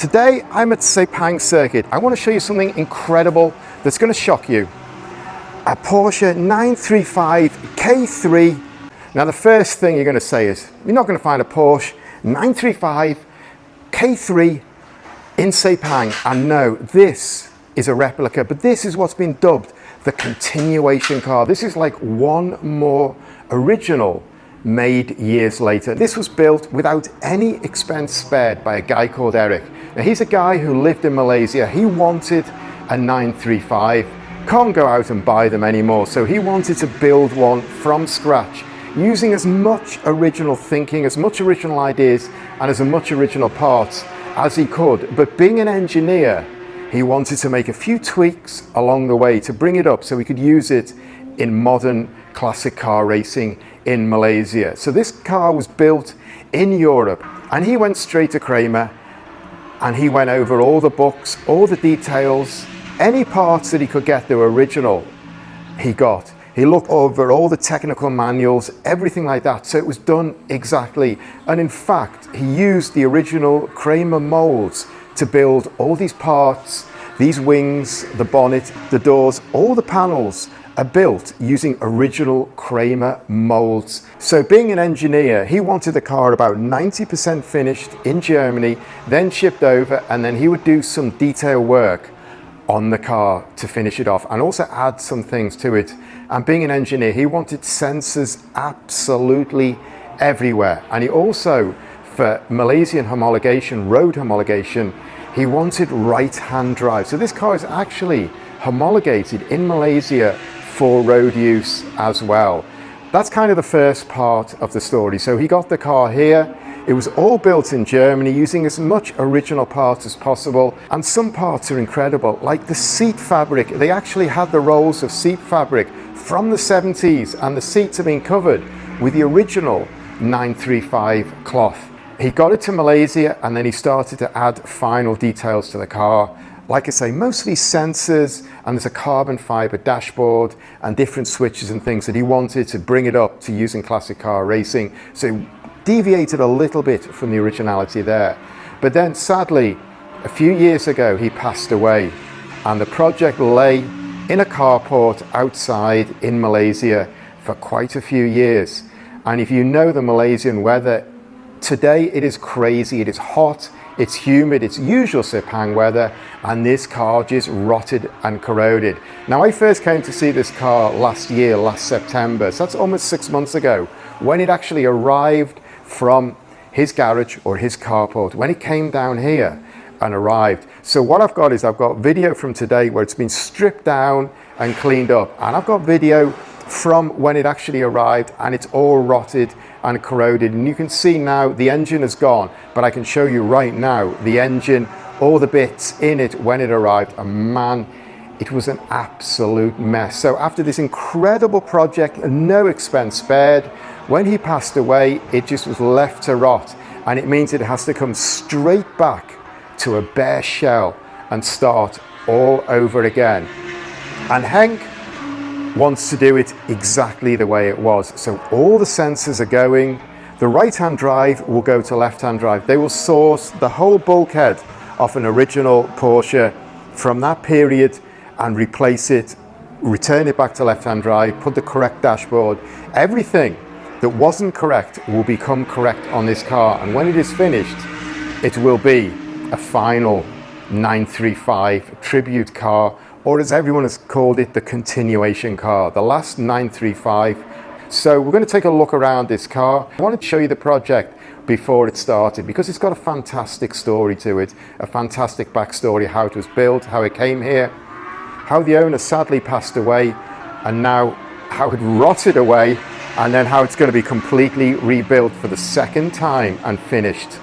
Today I'm at Sepang Circuit. I want to show you something incredible that's going to shock you. A Porsche 935 K3. Now the first thing you're going to say is, you're not going to find a Porsche 935 K3 in Sepang. And no, this is a replica, but this is what's been dubbed the continuation car. This is like one more original made years later. This was built without any expense spared by a guy called Eric. Now he's a guy who lived in Malaysia. He wanted a 935, can't go out and buy them anymore, so he wanted to build one from scratch using as much original thinking, as much original ideas and as much original parts as he could. But being an engineer, he wanted to make a few tweaks along the way to bring it up so he could use it in modern classic car racing in Malaysia. So this car was built in Europe, and he went straight to KREMER and he went over all the books, all the details, any parts that he could get that were original, he got. He looked over all the technical manuals, everything like that, so it was done exactly. And in fact, he used the original KREMER moulds to build all these parts, these wings, the bonnet, the doors, all the panels are built using original KREMER moulds. So being an engineer, he wanted the car about 90% finished in Germany, then shipped over, and then he would do some detail work on the car to finish it off and also add some things to it. And being an engineer, he wanted sensors absolutely everywhere. And he also, for Malaysian homologation, road homologation, he wanted right-hand drive. So this car is actually homologated in Malaysia for road use as well. That's kind of the first part of the story. So he got the car here. It was all built in Germany using as much original parts as possible. And some parts are incredible, like the seat fabric. They actually had the rolls of seat fabric from the 70s, and the seats have been covered with the original 935 cloth. He got it to Malaysia, and then he started to add final details to the car. Like I say, mostly sensors, and there's a carbon fiber dashboard and different switches and things that he wanted to bring it up to using classic car racing. So he deviated a little bit from the originality there. But then sadly, a few years ago, he passed away, and the project lay in a carport outside in Malaysia for quite a few years. And if you know the Malaysian weather, today it is crazy, it is hot, it's humid, it's usual Sepang weather, and this car just rotted and corroded. Now I first came to see this car last year, last September, so that's almost 6 months ago, when it actually arrived from his garage or his carport, when it came down here and arrived. So what I've got is I've got video from today where it's been stripped down and cleaned up, and I've got video from when it actually arrived and it's all rotted and corroded. And you can see now the engine is gone, but I can show you right now the engine, all the bits in it when it arrived, and man, it was an absolute mess. So after this incredible project, no expense spared, when he passed away, it just was left to rot, and it means it has to come straight back to a bare shell and start all over again. And Henk wants to do it exactly the way it was. So all the sensors are going, the right-hand drive will go to left-hand drive. They will source the whole bulkhead of an original Porsche from that period and replace it, return it back to left-hand drive, put the correct dashboard. Everything that wasn't correct will become correct on this car. And when it is finished, it will be a final 935 tribute car, or as everyone has called it, the continuation car, the last 935. So we're going to take a look around this car. I wanted to show you the project before it started because it's got a fantastic story to it, a fantastic backstory, how it was built, how it came here, how the owner sadly passed away, and now how it rotted away, and then how it's going to be completely rebuilt for the second time and finished.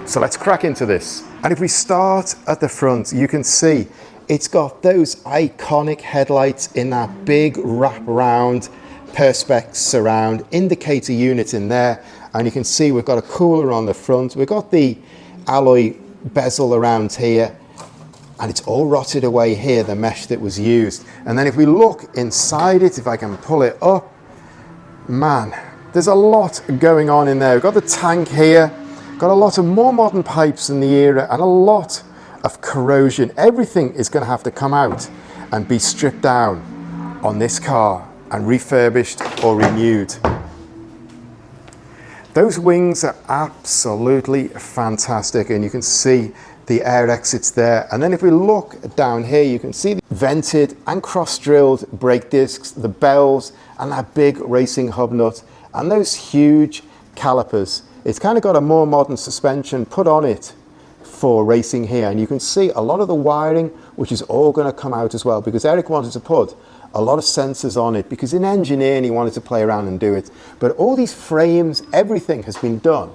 So let's crack into this. And if we start at the front, you can see it's got those iconic headlights in that big wraparound perspex surround indicator unit in there, and you can see we've got a cooler on the front. We've got the alloy bezel around here, and it's all rotted away here, the mesh that was used. And then if we look inside it, if I can pull it up, man, there's a lot going on in there. We've got the tank here, got a lot of more modern pipes in the era, and a lot of corrosion. Everything is going to have to come out and be stripped down on this car and refurbished or renewed. Those wings are absolutely fantastic, and you can see the air exits there. And then if we look down here, you can see the vented and cross-drilled brake discs, the bells, and that big racing hub nut, and those huge calipers. It's kind of got a more modern suspension put on it for racing here, and you can see a lot of the wiring, which is all going to come out as well, because Eric wanted to put a lot of sensors on it, because in engineering he wanted to play around and do it. But all these frames, everything has been done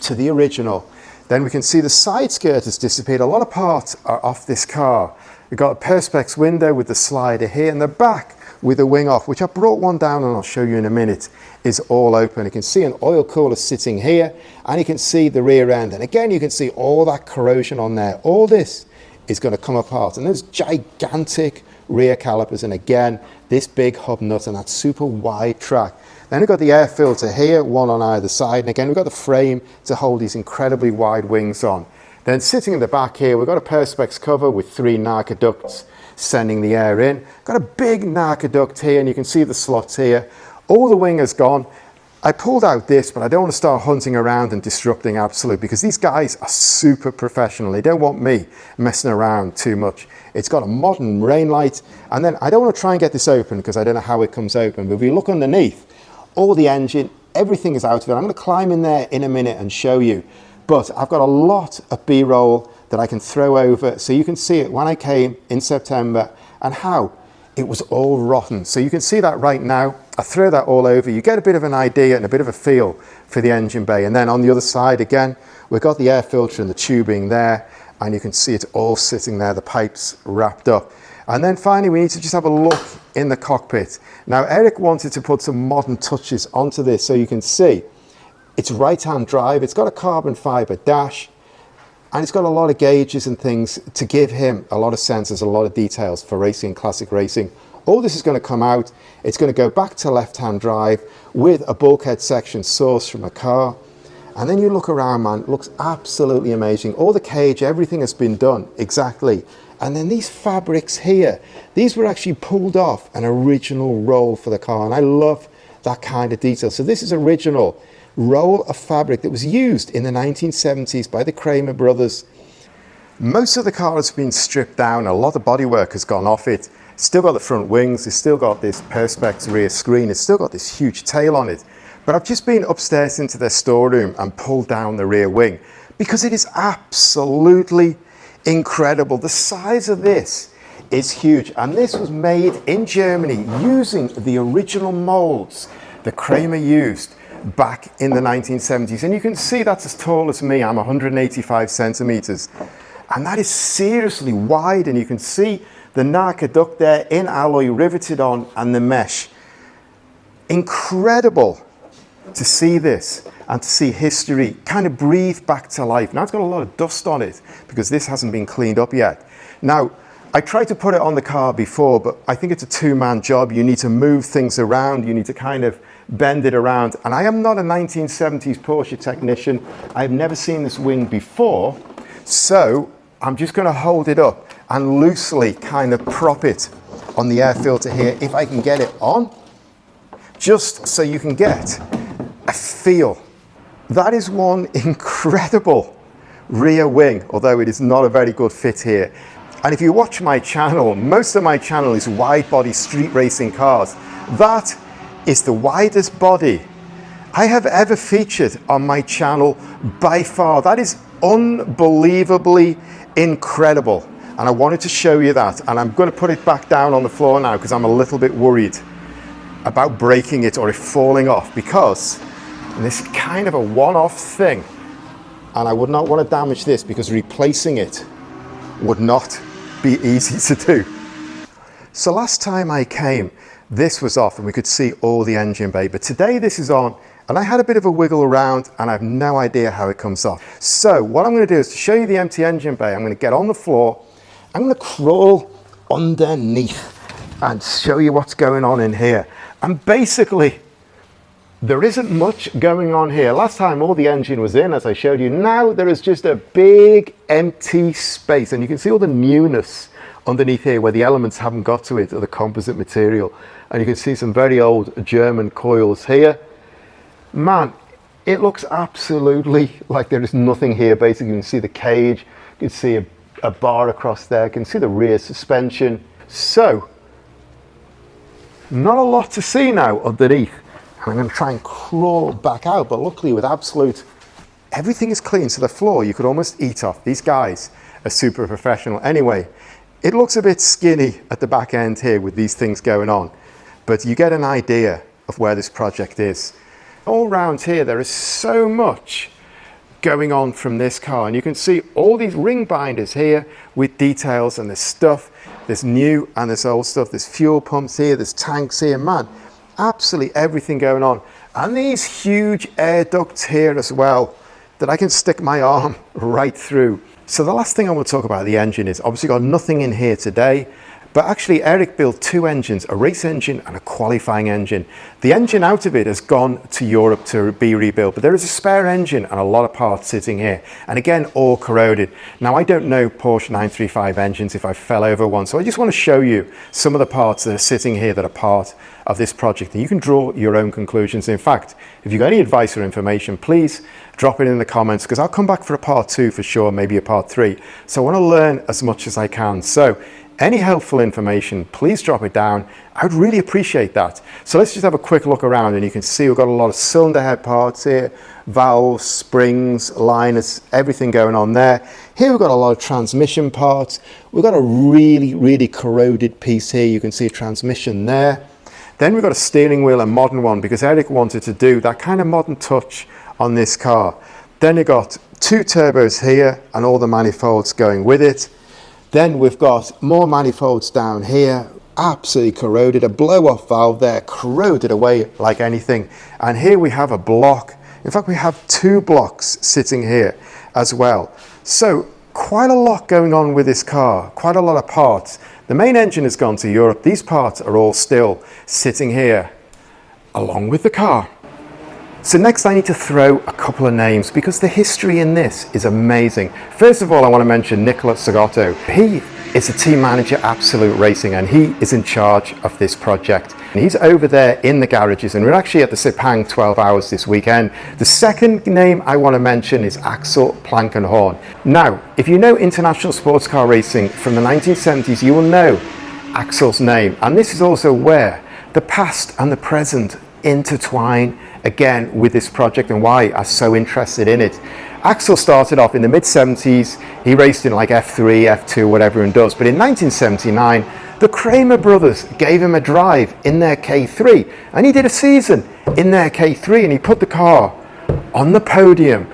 to the original. Then we can see the side skirt has disappeared. A lot of parts are off this car. We've got a perspex window with the slider here, and the back with the wing off, which I brought one down and I'll show you in a minute, is all open. You can see an oil cooler sitting here, and you can see the rear end. And again, you can see all that corrosion on there. All this is going to come apart, and there's gigantic rear calipers, and again this big hub nut and that super wide track. Then we've got the air filter here, one on either side, and again we've got the frame to hold these incredibly wide wings on. Then sitting in the back here, we've got a perspex cover with 3 Narca ducts sending the air in. Got a big Narca duct here, and you can see the slots here. All the wing has gone. I pulled out this, but I don't want to start hunting around and disrupting Absolute, because these guys are super professional. They don't want me messing around too much. It's got a modern rain light, and then I don't want to try and get this open because I don't know how it comes open, but if you look underneath, all the engine, everything is out of it. I'm going to climb in there in a minute and show you, but I've got a lot of B-roll that I can throw over so you can see it when I came in September and how it was all rotten. So you can see that right now. I throw that all over. You get a bit of an idea and a bit of a feel for the engine bay. And then on the other side, again, we've got the air filter and the tubing there, and you can see it all sitting there, the pipes wrapped up. And then finally, we need to just have a look in the cockpit. Now, Eric wanted to put some modern touches onto this, so you can see it's right-hand drive. It's got a carbon fiber dash, and it's got a lot of gauges and things to give him a lot of sensors, a lot of details for racing, classic racing. All this is going to come out. It's going to go back to left-hand drive with a bulkhead section sourced from a car. And then you look around, man, it looks absolutely amazing. All the cage, everything has been done exactly. And then these fabrics here, these were actually pulled off an original roll for the car. And I love that kind of detail. So this is original roll of fabric that was used in the 1970s by the KREMER brothers. Most of the car has been stripped down. A lot of bodywork has gone off it. Still got the front wings. It's still got this perspex rear screen. It's still got this huge tail on it. But I've just been upstairs into their storeroom and pulled down the rear wing because it is absolutely incredible. The size of this is huge, and this was made in Germany using the original molds that KREMER used back in the 1970s. And you can see that's as tall as me. I'm 185 centimeters, and that is seriously wide. And you can see the Narca duct there in alloy riveted on, and the mesh. Incredible to see this and to see history kind of breathe back to life. Now it's got a lot of dust on it because this hasn't been cleaned up yet. Now, I tried to put it on the car before, but I think it's a two-man job. You need to move things around. You need to kind of bend it around. And I am not a 1970s Porsche technician. I've never seen this wing before. So I'm just going to hold it up and loosely kind of prop it on the air filter here, if I can get it on, just so you can get a feel. That is one incredible rear wing, although it is not a very good fit here. And if you watch my channel, most of my channel is wide body street racing cars. That is the widest body I have ever featured on my channel by far. That is unbelievably incredible. And I wanted to show you that. And I'm going to put it back down on the floor now because I'm a little bit worried about breaking it or it falling off, because this is kind of a one-off thing. And I would not want to damage this because replacing it would not be easy to do. So last time I came, this was off and we could see all the engine bay. But today this is on, and I had a bit of a wiggle around and I have no idea how it comes off. So what I'm going to do is to show you the empty engine bay. I'm going to get on the floor. I'm going to crawl underneath and show you what's going on in here. And basically, There isn't much going on here. Last time all the engine was in, as I showed you. Now there is just a big empty space, and you can see all the newness underneath here where the elements haven't got to it, or the composite material. And you can see some very old German coils here. Man, it looks absolutely like there is nothing here. Basically, you can see the cage, you can see a bar across there, you can see the rear suspension. So, not a lot to see now underneath. I'm going to try and crawl back out, but luckily with Absolute, everything is clean, so the floor you could almost eat off. These guys are super professional. Anyway, it looks a bit skinny at the back end here with these things going on, but you get an idea of where this project is. All around here, there is so much going on from this car, and you can see all these ring binders here with details, and there's stuff, there's new and there's old stuff, there's fuel pumps here, there's tanks here, man. Absolutely everything going on, and these huge air ducts here as well that I can stick my arm right through. So the last thing I want to talk about the engine is obviously got nothing in here today, but actually Eric built two engines, a race engine and a qualifying engine. The engine out of it has gone to Europe to be rebuilt, but there is a spare engine and a lot of parts sitting here, and again all corroded. Now I don't know Porsche 935 engines if I fell over one, so I just want to show you some of the parts that are sitting here that are part of this project, and you can draw your own conclusions. In fact, if you've got any advice or information, please drop it in the comments, because I'll come back for a part 2 for sure, maybe a part 3. So I want to learn as much as I can. So any helpful information, please drop it down. I would really appreciate that. So let's just have a quick look around, and you can see we've got a lot of cylinder head parts here, valves, springs, liners, everything going on there. Here we've got a lot of transmission parts. We've got a really corroded piece here. You can see a transmission there. Then we've got a steering wheel, a modern one, because Eric wanted to do that kind of modern touch on this car. Then you've got two turbos here and all the manifolds going with it. Then we've got more manifolds down here, absolutely corroded, a blow-off valve there, corroded away like anything. And here we have a block. In fact, we have two blocks sitting here as well. So quite a lot going on with this car, quite a lot of parts. The main engine has gone to Europe. These parts are all still sitting here along with the car. So next I need to throw a couple of names, because the history in this is amazing. First of all, I want to mention Nicola Sagotto. He is a team manager at Absolute Racing, and he is in charge of this project. And he's over there in the garages, and we're actually at the Sepang 12 hours this weekend. The second name I want to mention is Axel Plankenhorn. Now, if you know international sports car racing from the 1970s, you will know Axel's name. And this is also where the past and the present intertwine again with this project, and why I'm so interested in it. Axel started off in the mid-70s. He raced in like F3, F2, whatever everyone does. But in 1979, the KREMER brothers gave him a drive in their K3, and he did a season in their K3, and he put the car on the podium.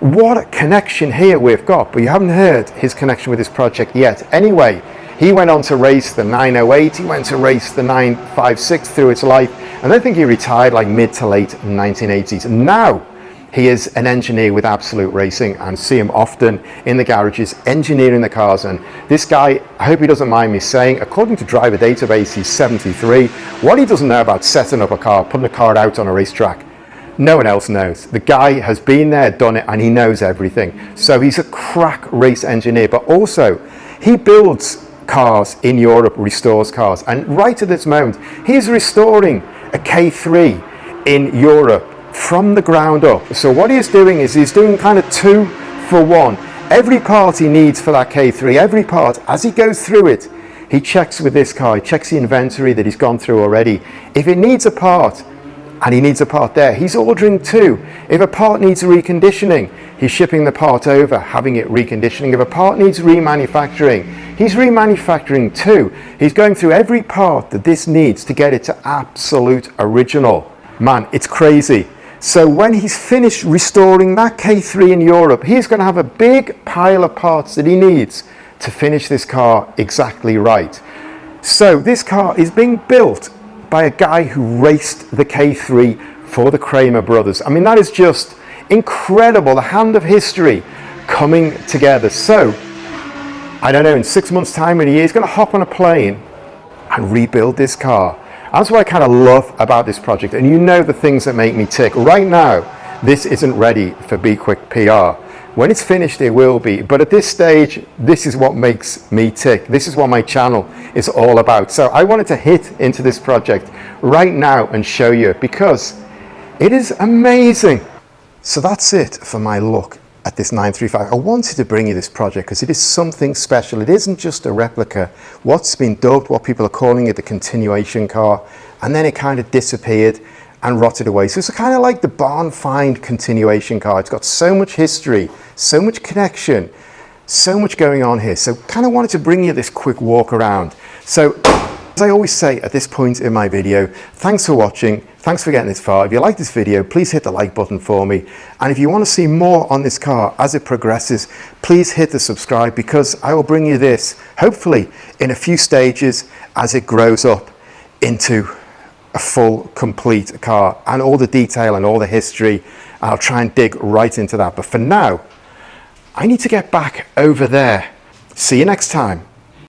What a connection here we've got, but you haven't heard his connection with this project yet. Anyway, he went on to race the 908, he went to race the 956 through its life, and I think he retired like mid to late 1980s. And now he is an engineer with Absolute Racing, and see him often in the garages engineering the cars. And this guy, I hope he doesn't mind me saying, according to driver database, he's 73. What he doesn't know about setting up a car, putting a car out on a racetrack, no one else knows. The guy has been there, done it, and he knows everything. So he's a crack race engineer, but also he builds cars in Europe, restores cars, and right at this moment he's restoring a K3 in Europe from the ground up. So what he's doing is he's doing kind of 2 for 1. Every part he needs for that K3, every part, as he goes through it, he checks with this car, he checks the inventory that he's gone through already. If it needs a part, and he needs a part there, he's ordering 2. If a part needs reconditioning, he's shipping the part over, having it reconditioning. If a part needs remanufacturing, he's remanufacturing 2. He's going through every part that this needs to get it to absolute original. Man, it's crazy. So when he's finished restoring that K3 in Europe, he's going to have a big pile of parts that he needs to finish this car exactly right. So this car is being built by a guy who raced the K3 for the KREMER brothers. I mean, that is just incredible, the hand of history coming together. So, I don't know, in 6 months' time, in a year, he's going to hop on a plane and rebuild this car. That's what I kind of love about this project. And you know the things that make me tick. Right now, this isn't ready for Be Quick PR. When it's finished, it will be. But at this stage, this is what makes me tick. This is what my channel is all about. So I wanted to hit into this project right now and show you, because it is amazing. So that's it for my look at this 935. I wanted to bring you this project because it is something special. It isn't just a replica. What's been dubbed, what people are calling it, the continuation car, and then it kind of disappeared and rotted away. So it's kind of like the barn find continuation car. It's got so much history, so much connection, so much going on here. So kind of wanted to bring you this quick walk around. So as I always say at this point in my video, thanks for watching. Thanks for getting this far. If you like this video, please hit the like button for me. And if you want to see more on this car as it progresses, please hit the subscribe, because I will bring you this, hopefully in a few stages, as it grows up into a full, complete car, and all the detail and all the history. I'll try and dig right into that. But for now, I need to get back over there. See you next time.